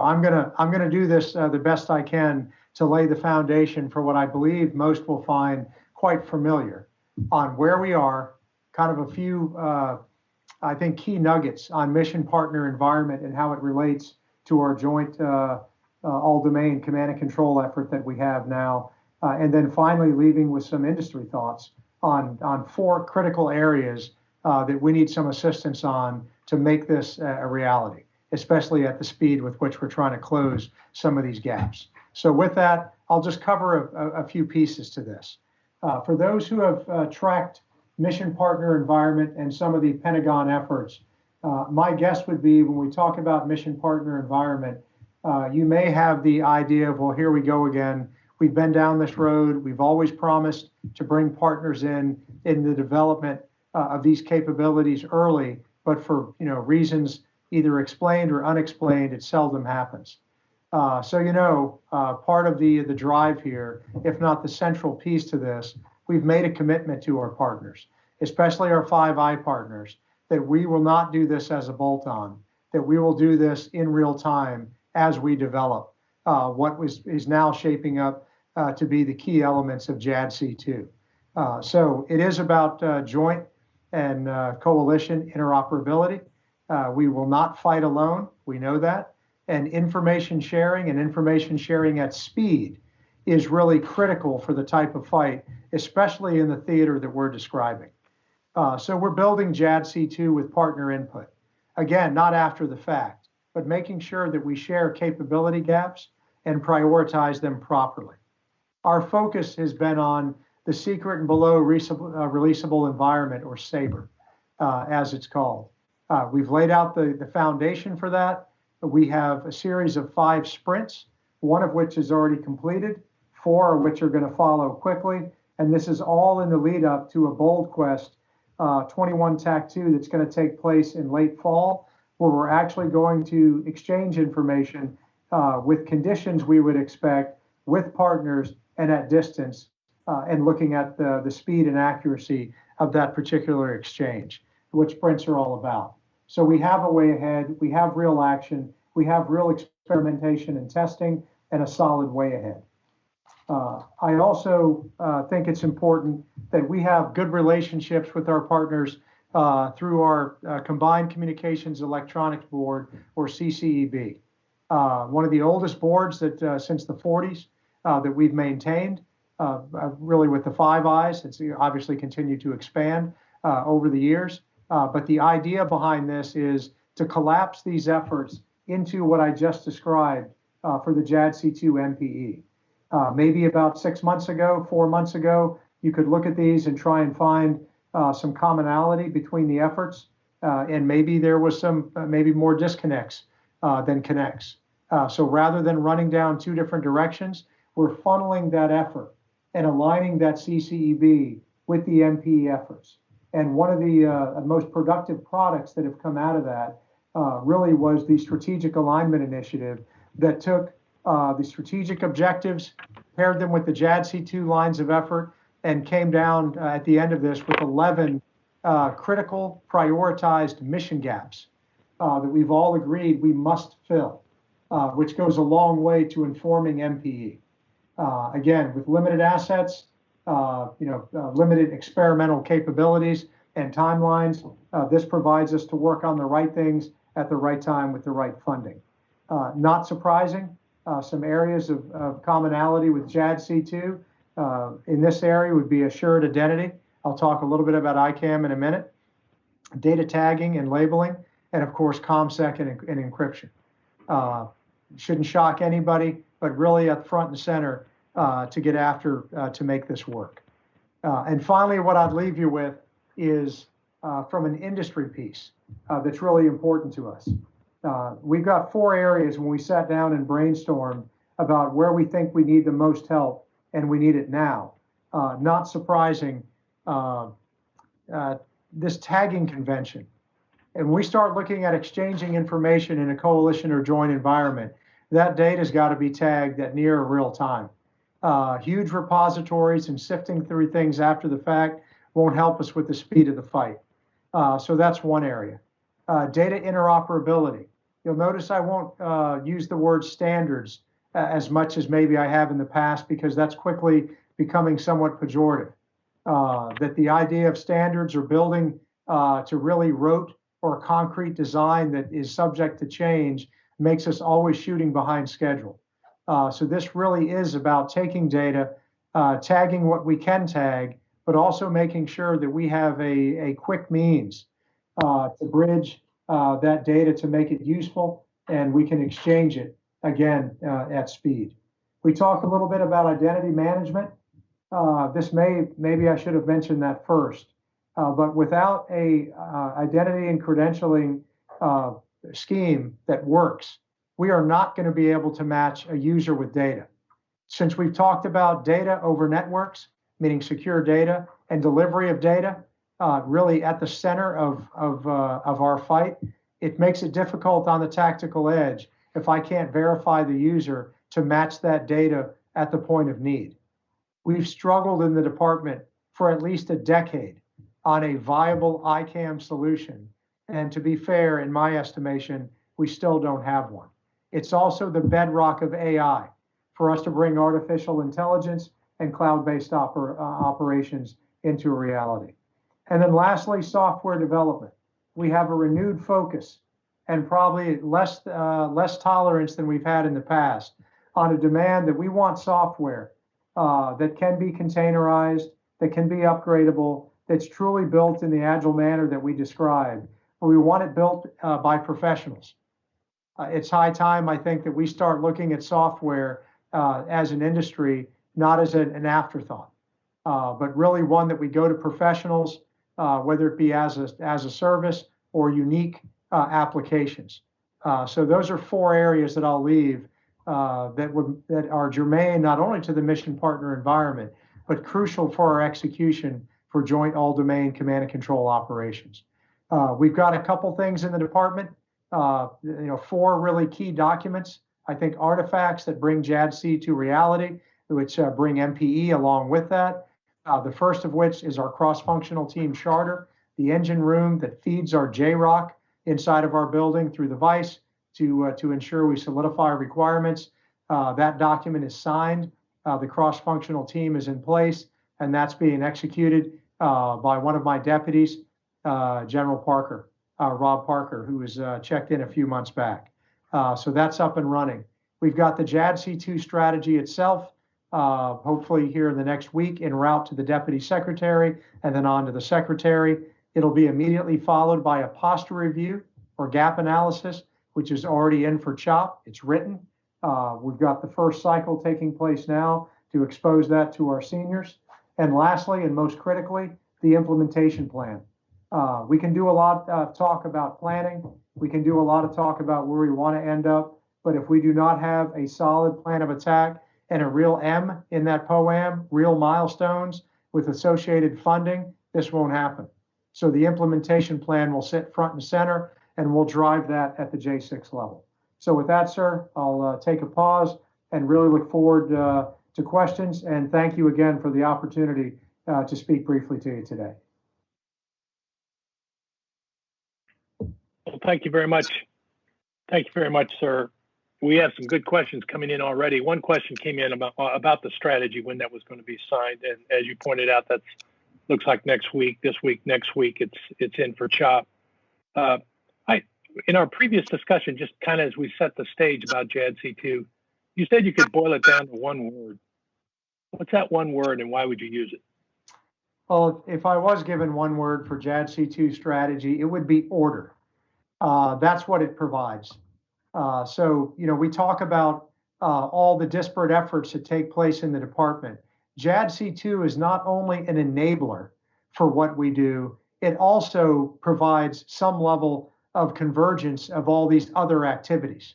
I'm gonna do this the best I can to lay the foundation for what I believe most will find quite familiar on where we are, kind of a few, I think, key nuggets on mission partner environment and how it relates to our joint all-domain command and control effort that we have now, and then finally leaving with some industry thoughts on 4 critical areas that we need some assistance on to make this a reality, especially at the speed with which we're trying to close some of these gaps. So with that, I'll just cover a few pieces to this. For those who have tracked mission partner environment and some of the Pentagon efforts, my guess would be when we talk about mission partner environment, you may have the idea of, well, here we go again. We've been down this road. We've always promised to bring partners in the development of these capabilities early, but for reasons either explained or unexplained, it seldom happens. So part of the drive here, if not the central piece to this, we've made a commitment to our partners, especially our Five Eye partners, that we will not do this as a bolt-on, that we will do this in real time as we develop what is now shaping up to be the key elements of JADC2. So it is about joint and coalition interoperability. We will not fight alone, we know that. And information sharing at speed is really critical for the type of fight, especially in the theater that we're describing. So we're building JADC2 with partner input. Again, not after the fact, but making sure that we share capability gaps and prioritize them properly. Our focus has been on the secret and below releasable environment, or SABR, as it's called. We've laid out the foundation for that. We have a series of 5 sprints, one of which is already completed, 4 of which are going to follow quickly. And this is all in the lead up to a Bold Quest 21 TAC2 that's going to take place in late fall, where we're actually going to exchange information with conditions we would expect with partners and at distance, and looking at the speed and accuracy of that particular exchange, which sprints are all about. So we have a way ahead, we have real action, we have real experimentation and testing, and a solid way ahead. I also think it's important that we have good relationships with our partners through our Combined Communications Electronics Board, or CCEB. One of the oldest boards that since the 40s that we've maintained, really with the Five Eyes. It's obviously continued to expand over the years. But the idea behind this is to collapse these efforts into what I just described for the JADC2 MPE. Maybe about 6 months ago, 4 months ago, you could look at these and try and find some commonality between the efforts, and maybe there was some maybe more disconnects than connects. So rather than running down 2 different directions, we're funneling that effort and aligning that CCEB with the MPE efforts. And one of the most productive products that have come out of that really was the Strategic Alignment Initiative that took the strategic objectives, paired them with the JADC2 lines of effort, and came down at the end of this with 11 critical prioritized mission gaps that we've all agreed we must fill, which goes a long way to informing MPE. Again, with limited assets, limited experimental capabilities and timelines, this provides us to work on the right things at the right time with the right funding. Not surprising, some areas of commonality with JADC2 in this area would be assured identity. I'll talk a little bit about ICAM in a minute, data tagging and labeling, and of course, ComSec and encryption. Shouldn't shock anybody, but really up front and center to get after to make this work. And finally, what I'd leave you with is from an industry piece that's really important to us. We've got 4 areas when we sat down and brainstormed about where we think we need the most help, and we need it now. Not surprising, this tagging convention. And when we start looking at exchanging information in a coalition or joint environment, that data's got to be tagged at near real time. Huge repositories and sifting through things after the fact won't help us with the speed of the fight. So that's one area. Data interoperability. You'll notice I won't use the word standards as much as maybe I have in the past, because that's quickly becoming somewhat pejorative. That the idea of standards or building to really rote or concrete design that is subject to change makes us always shooting behind schedule. So this really is about taking data, tagging what we can tag, but also making sure that we have a quick means to bridge that data to make it useful, and we can exchange it again at speed. We talked a little bit about identity management. Maybe I should have mentioned that first, but without a identity and credentialing scheme that works, we are not going to be able to match a user with data. Since we've talked about data over networks, meaning secure data and delivery of data, really at the center of our fight, it makes it difficult on the tactical edge if I can't verify the user to match that data at the point of need. We've struggled in the department for at least a decade on a viable ICAM solution. And to be fair, in my estimation, we still don't have one. It's also the bedrock of AI for us to bring artificial intelligence and cloud-based operations into a reality. And then lastly, software development. We have a renewed focus and probably less tolerance than we've had in the past on a demand that we want software that can be containerized, that can be upgradable, that's truly built in the agile manner that we described. But we want it built by professionals. It's high time, I think, that we start looking at software as an industry, not as an afterthought, but really one that we go to professionals, whether it be as a service or unique applications. So those are 4 areas that I'll leave that are germane not only to the mission partner environment, but crucial for our execution for joint all-domain command and control operations. We've got a couple things in the department, 4 really key documents, I think artifacts that bring JADC to reality, which bring MPE along with that. The first of which is our cross-functional team charter, the engine room that feeds our JROC inside of our building through the vice to ensure we solidify requirements. That document is signed. The cross-functional team is in place, and that's being executed by one of my deputies, General Parker, Rob Parker, who was checked in a few months back. So that's up and running. We've got the JADC2 strategy itself, hopefully here in the next week, en route to the deputy secretary and then on to the secretary. It'll be immediately followed by a posture review or gap analysis, which is already in for CHOP. It's written. We've got the first cycle taking place now to expose that to our seniors. And lastly, and most critically, the implementation plan. We can do a lot of talk about planning. We can do a lot of talk about where we want to end up. But if we do not have a solid plan of attack and a real M in that POAM, real milestones with associated funding, this won't happen. So the implementation plan will sit front and center, and we'll drive that at the J6 level. So with that, sir, I'll take a pause and really look forward to questions. And thank you again for the opportunity to speak briefly to you today. Well, thank you very much. Thank you very much, sir. We have some good questions coming in already. One question came in about the strategy, when that was going to be signed. And as you pointed out, that looks like next week, this week, next week, it's in for CHOP. In our previous discussion, just kind of as we set the stage about JADC2, you said you could boil it down to one word. What's that one word, and why would you use it? Well, if I was given one word for JADC2 strategy, it would be order. That's what it provides. So, we talk about all the disparate efforts that take place in the department. JADC2 is not only an enabler for what we do, it also provides some level of convergence of all these other activities.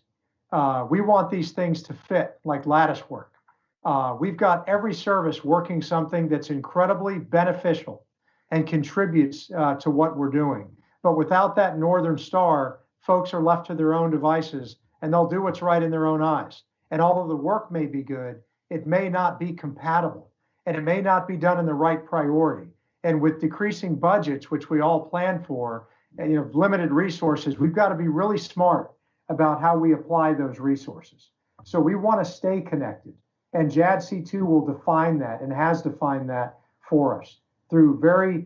We want these things to fit like lattice work. We've got every service working something that's incredibly beneficial and contributes to what we're doing. But without that Northern Star, folks are left to their own devices, and they'll do what's right in their own eyes. And although the work may be good, it may not be compatible, and it may not be done in the right priority. And with decreasing budgets, which we all plan for, and limited resources, we've got to be really smart about how we apply those resources. So we want to stay connected. And JADC2 will define that and has defined that for us through very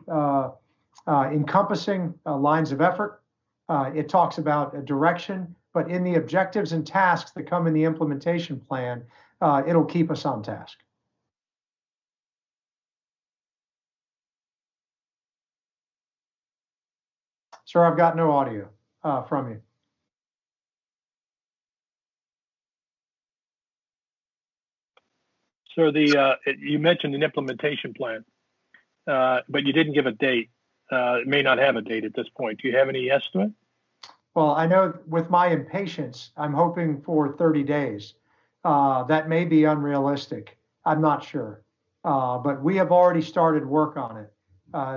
encompassing lines of effort. It talks about a direction, but in the objectives and tasks that come in the implementation plan, it'll keep us on task. Sir, I've got no audio from you. So you mentioned an implementation plan, but you didn't give a date. It may not have a date at this point. Do you have any estimate? Well, I know with my impatience, I'm hoping for 30 days. That may be unrealistic. I'm not sure. But we have already started work on it.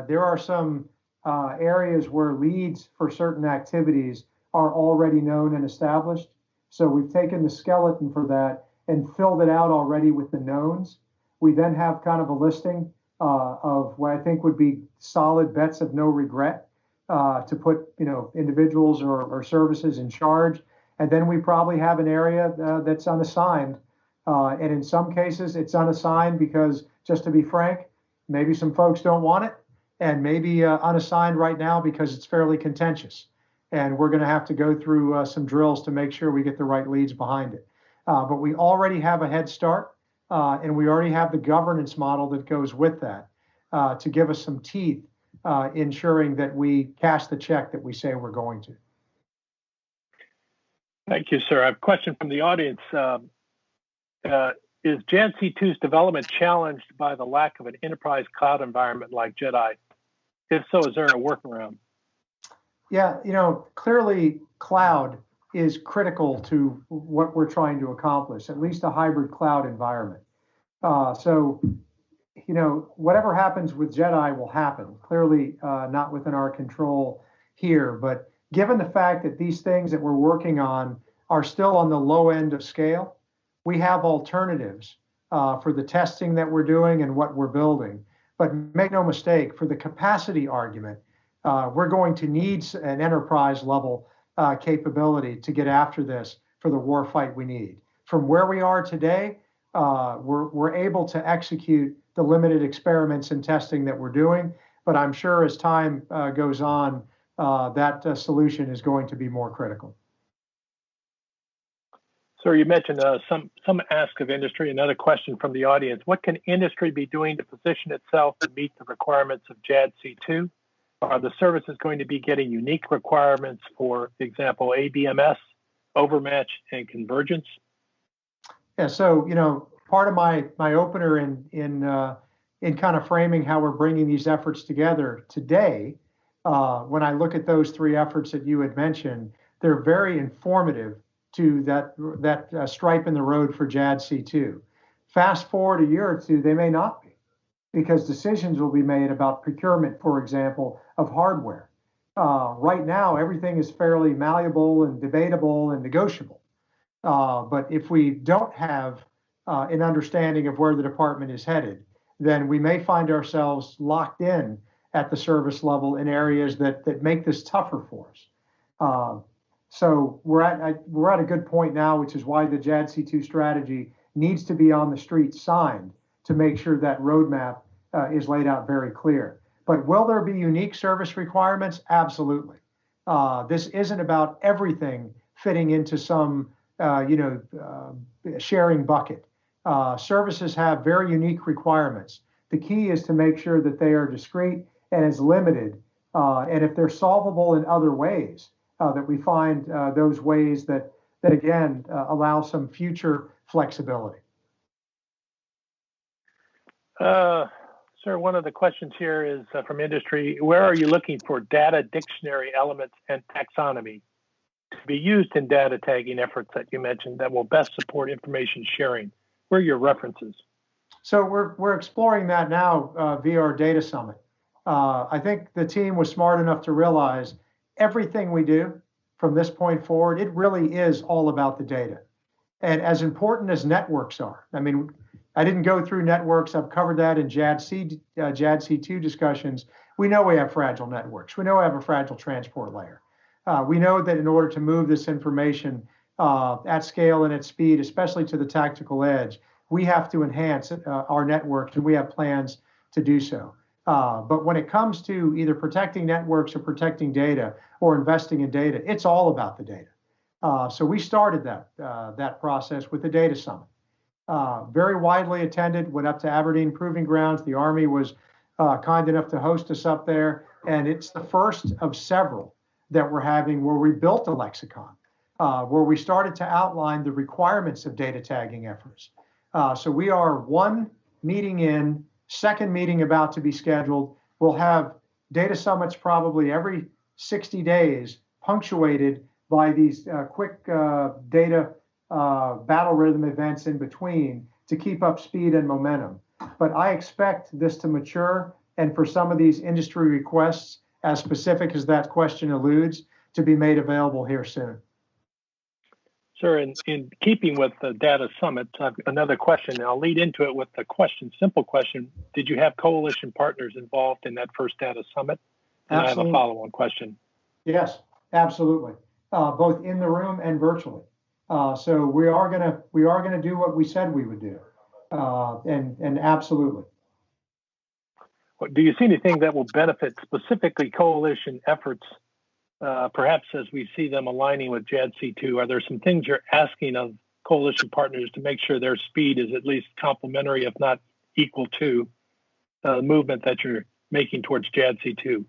There are some areas where leads for certain activities are already known and established. So we've taken the skeleton for that and filled it out already with the knowns. We then have kind of a listing of what I think would be solid bets of no regret to put individuals or services in charge. And then we probably have an area that's unassigned. And in some cases, it's unassigned because, just to be frank, maybe some folks don't want it, and maybe unassigned right now because it's fairly contentious. And we're going to have to go through some drills to make sure we get the right leads behind it. But we already have a head start, and we already have the governance model that goes with that to give us some teeth, ensuring that we cash the check that we say we're going to. Thank you, sir. I have a question from the audience. Is JADC2's development challenged by the lack of an enterprise cloud environment like JEDI? If so, is there a workaround? Yeah, clearly cloud is critical to what we're trying to accomplish, at least a hybrid cloud environment. So, whatever happens with JEDI will happen. Clearly not within our control here, but given the fact that these things that we're working on are still on the low end of scale, we have alternatives for the testing that we're doing and what we're building. But make no mistake, for the capacity argument, we're going to need an enterprise level capability to get after this for the warfight we need. From where we are today, we're able to execute the limited experiments and testing that we're doing, but I'm sure as time goes on, that solution is going to be more critical. Sir, you mentioned some ask of industry. Another question from the audience: what can industry be doing to position itself to meet the requirements of JADC2? Are the services going to be getting unique requirements for example, ABMS, overmatch, and convergence? Yeah, so part of my opener in kind of framing how we're bringing these efforts together today, when I look at those three efforts that you had mentioned, they're very informative to that stripe in the road for JADC2. Fast forward a year or two, they may not be, because decisions will be made about procurement, for example, of hardware. Right now, everything is fairly malleable and debatable and negotiable. But if we don't have an understanding of where the department is headed, then we may find ourselves locked in at the service level in areas that make this tougher for us. So we're at a good point now, which is why the JADC2 strategy needs to be on the street signed to make sure that roadmap is laid out very clear. But will there be unique service requirements? Absolutely. This isn't about everything fitting into some sharing bucket. Services have very unique requirements. The key is to make sure that they are discrete and as limited, and if they're solvable in other ways, that we find those ways that again allow some future flexibility. Sir, one of the questions here is from industry: where are you looking for data dictionary elements and taxonomy to be used in data tagging efforts that you mentioned that will best support information sharing? Where are your references? So we're exploring that now via our data summit. I think the team was smart enough to realize everything we do from this point forward, it really is all about the data. And as important as networks are, I mean, I didn't go through networks. I've covered that in JADC2 discussions. We know we have fragile networks. We know we have a fragile transport layer. We know that in order to move this information at scale and at speed, especially to the tactical edge, we have to enhance our networks, and we have plans to do so. But when it comes to either protecting networks or protecting data or investing in data, it's all about the data. So we started that process with the Data Summit. Very widely attended, went up to Aberdeen Proving Grounds. The Army was kind enough to host us up there, and it's the first of several that we're having where we built a lexicon, where we started to outline the requirements of data tagging efforts. So we are one meeting in, second meeting about to be scheduled. We'll have data summits probably every 60 days, punctuated by these quick data battle rhythm events in between to keep up speed and momentum. But I expect this to mature, and for some of these industry requests, as specific as that question alludes, to be made available here soon. Sir, in keeping with the data summit, I've another question. I'll lead into it with the question, simple question. Did you have coalition partners involved in that first data summit? And absolutely. I have a follow-on question. Yes, absolutely. Both in the room and virtually. So we are gonna do what we said we would do, and absolutely. Do you see anything that will benefit specifically coalition efforts? Perhaps as we see them aligning with JADC2, are there some things you're asking of coalition partners to make sure their speed is at least complementary, if not equal to, the movement that you're making towards JADC2?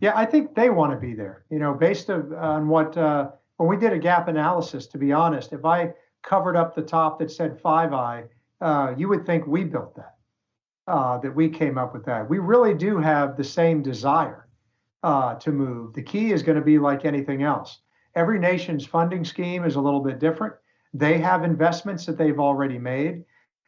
Yeah, I think they want to be there. You know, based on what when we did a gap analysis, to be honest, if I covered up the top that said 5i, you would think we built that, that we came up with that. We really do have the same desire to move. The key is going to be like anything else. Every nation's funding scheme is a little bit different. They have investments that they've already made.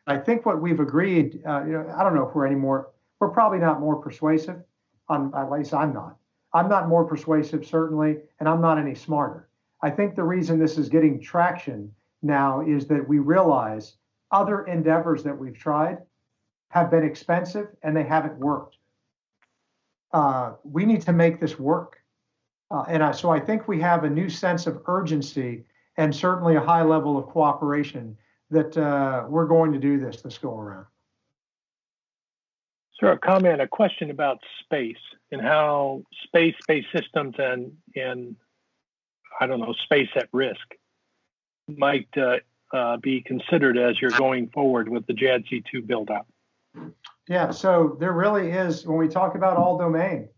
I think what we've agreed, I don't know if we're probably not more persuasive. At least I'm not. I'm not more persuasive, certainly, and I'm not any smarter. I think the reason this is getting traction now is that we realize other endeavors that we've tried have been expensive and they haven't worked. We need to make this work. So I think we have a new sense of urgency and certainly a high level of cooperation that we're going to do this go around. Sir, a question about space and how space systems and I don't know, space at risk might be considered as you're going forward with the JADC2 build out. Yeah, so there really is, when we talk about all domain,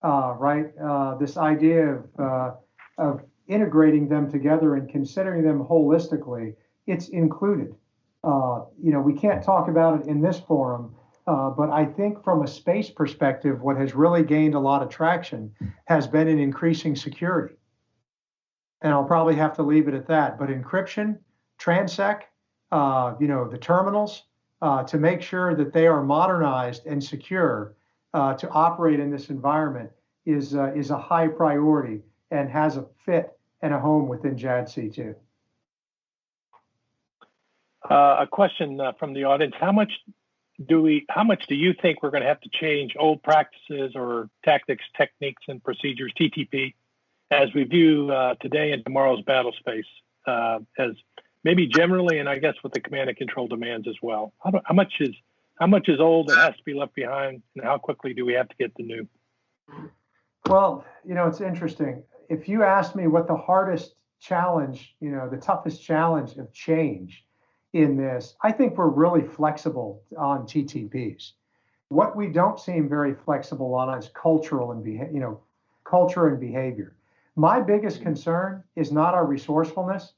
right, this idea of integrating them together and considering them holistically, it's included. We can't talk about it in this forum, but I think from a space perspective, what has really gained a lot of traction has been in increasing security. And I'll probably have to leave it at that. But encryption, transec, the terminals, to make sure that they are modernized and secure to operate in this environment is a high priority and has a fit and a home within JADC2. A question from the audience: How much do you think we're going to have to change old practices or tactics, techniques, and procedures (TTP) as we view today and tomorrow's battle space, as maybe generally, and I guess with the command and control demands as well? How much is old that has to be left behind, and how quickly do we have to get the new? Well, it's interesting. If you ask me what the hardest challenge, the toughest challenge of change in this, I think we're really flexible on TTPs. What we don't seem very flexible on is culture and behavior. My biggest concern is not our resourcefulness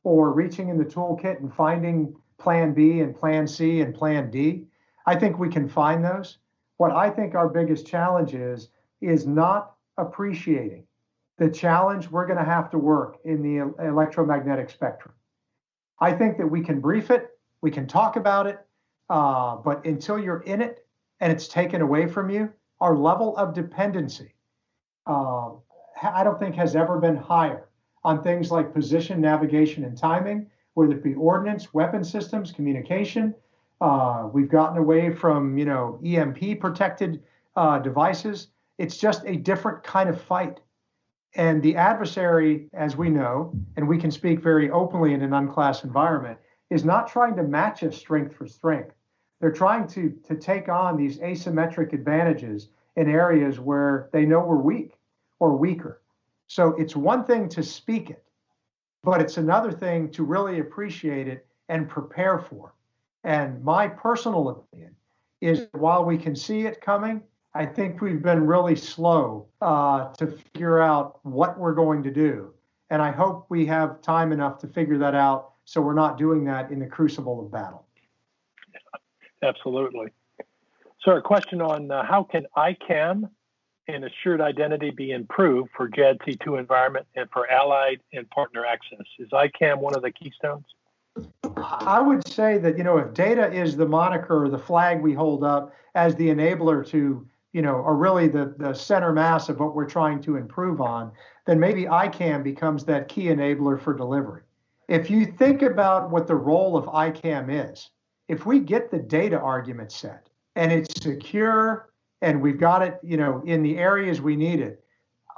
or reaching in the toolkit and finding plan B and plan C and plan D. I think we can find those. What I think our biggest challenge is not appreciating the challenge we're going to have to work in the electromagnetic spectrum. I think that we can brief it, we can talk about it, but until you're in it and it's taken away from you, our level of dependency, I don't think has ever been higher on things like position, navigation, and timing, whether it be ordnance, weapon systems, communication. We've gotten away from, EMP protected devices. It's just a different kind of fight. And the adversary, as we know, and we can speak very openly in an unclassed environment, is not trying to match us strength for strength. They're trying to take on these asymmetric advantages in areas where they know we're weak or weaker. So it's one thing to speak it, but it's another thing to really appreciate it and prepare for it. And my personal opinion is while we can see it coming, I think we've been really slow to figure out what we're going to do. And I hope we have time enough to figure that out so we're not doing that in the crucible of battle. Absolutely. So a question on how can ICAM and assured identity be improved for JADC2 environment and for allied and partner access? Is ICAM one of the keystones? I would say that, if data is the moniker or the flag we hold up as the enabler to, or really the center mass of what we're trying to improve on, then maybe ICAM becomes that key enabler for delivery. If you think about what the role of ICAM is, if we get the data argument set and it's secure and we've got it, in the areas we need it,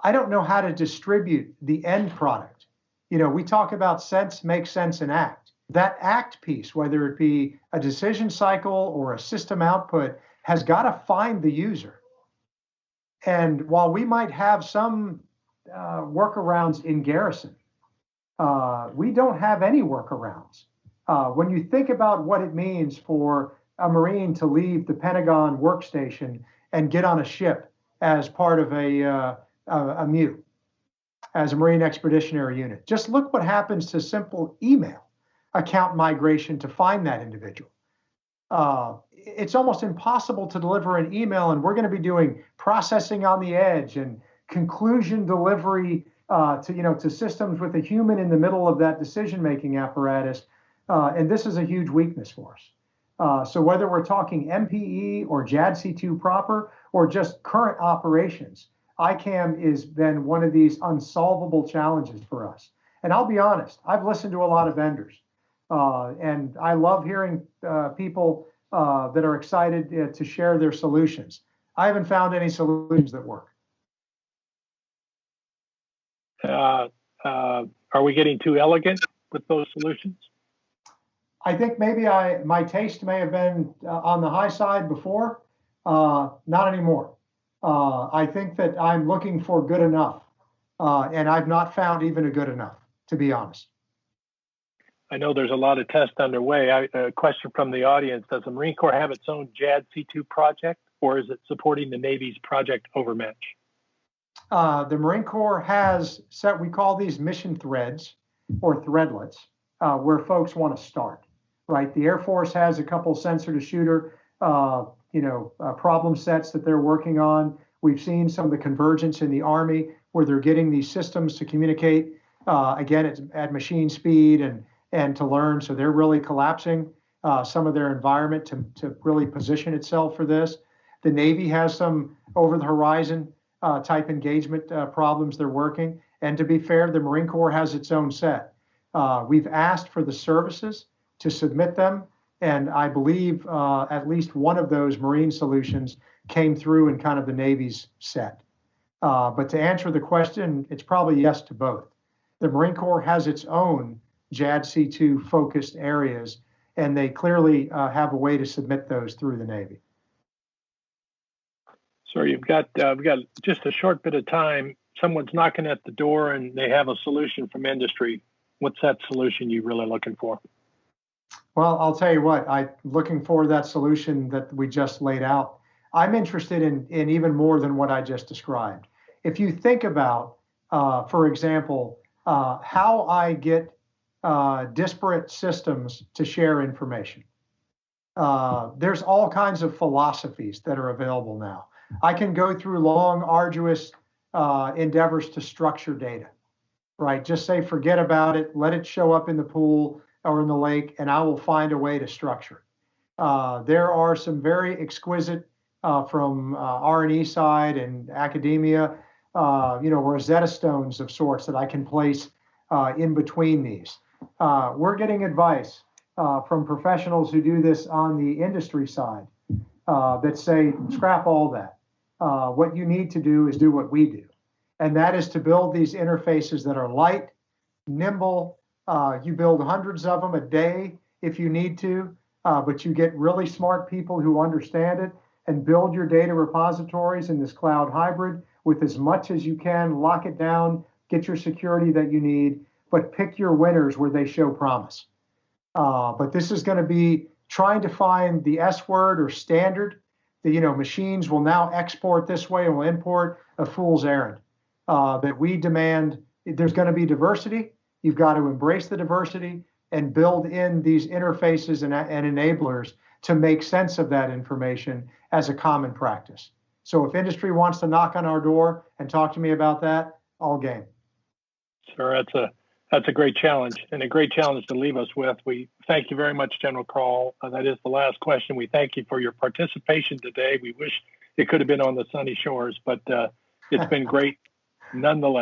I don't know how to distribute the end product. We talk about sense, make sense, and act. That act piece, whether it be a decision cycle or a system output, has got to find the user. And while we might have some workarounds in Garrison, we don't have any workarounds. When you think about what it means for a Marine to leave the Pentagon workstation and get on a ship as part of a MU, as a Marine Expeditionary Unit, just look what happens to simple email account migration to find that individual. It's almost impossible to deliver an email, and we're going to be doing processing on the edge and conclusion delivery to systems with a human in the middle of that decision-making apparatus. And this is a huge weakness for us. So whether we're talking MPE or JADC2 proper or just current operations, ICAM has been one of these unsolvable challenges for us. And I'll be honest, I've listened to a lot of vendors. And I love hearing people that are excited to share their solutions. I haven't found any solutions that work. Are we getting too elegant with those solutions? I think maybe my taste may have been on the high side before, not anymore. I think that I'm looking for good enough, and I've not found even a good enough, to be honest. I know there's a lot of tests underway. A question from the audience: does the Marine Corps have its own JADC2 project, or is it supporting the Navy's Project Overmatch? The Marine Corps has set, we call these mission threads or threadlets, where folks want to start, right? The Air Force has a couple sensor to shooter, problem sets that they're working on. We've seen some of the convergence in the Army where they're getting these systems to communicate, again, at machine speed and to learn. So they're really collapsing some of their environment to really position itself for this. The Navy has some over the horizon type engagement problems they're working. And to be fair, the Marine Corps has its own set. We've asked for the services to submit them. And I believe at least one of those Marine solutions came through in kind of the Navy's set. But to answer the question, it's probably yes to both. The Marine Corps has its own JADC2 focused areas, and they clearly have a way to submit those through the Navy. So we've got just a short bit of time. Someone's knocking at the door and they have a solution from industry. What's that solution you're really looking for? Well, I'll tell you what, I'm looking for that solution that we just laid out. I'm interested in even more than what I just described. If you think about, for example, how I get disparate systems to share information. There's all kinds of philosophies that are available now. I can go through long, arduous endeavors to structure data, right? Just say, forget about it, let it show up in the pool or in the lake, and I will find a way to structure it. There are some very exquisite from R&E side and academia, Rosetta Stones of sorts that I can place in between these. We're getting advice from professionals who do this on the industry side that say, scrap all that. What you need to do is do what we do. And that is to build these interfaces that are light, nimble. You build hundreds of them a day if you need to, but you get really smart people who understand it and build your data repositories in this cloud hybrid with as much as you can, lock it down, get your security that you need, but pick your winners where they show promise. But this is going to be trying to find the S word or standard. The machines will now export this way and will import a fool's errand. That we demand. There's going to be diversity. You've got to embrace the diversity and build in these interfaces and enablers to make sense of that information as a common practice. So if industry wants to knock on our door and talk to me about that, all game. Sure, that's a great challenge and a great challenge to leave us with. We thank you very much, General Crall. That is the last question. We thank you for your participation today. We wish it could have been on the sunny shores, but it's been great nonetheless.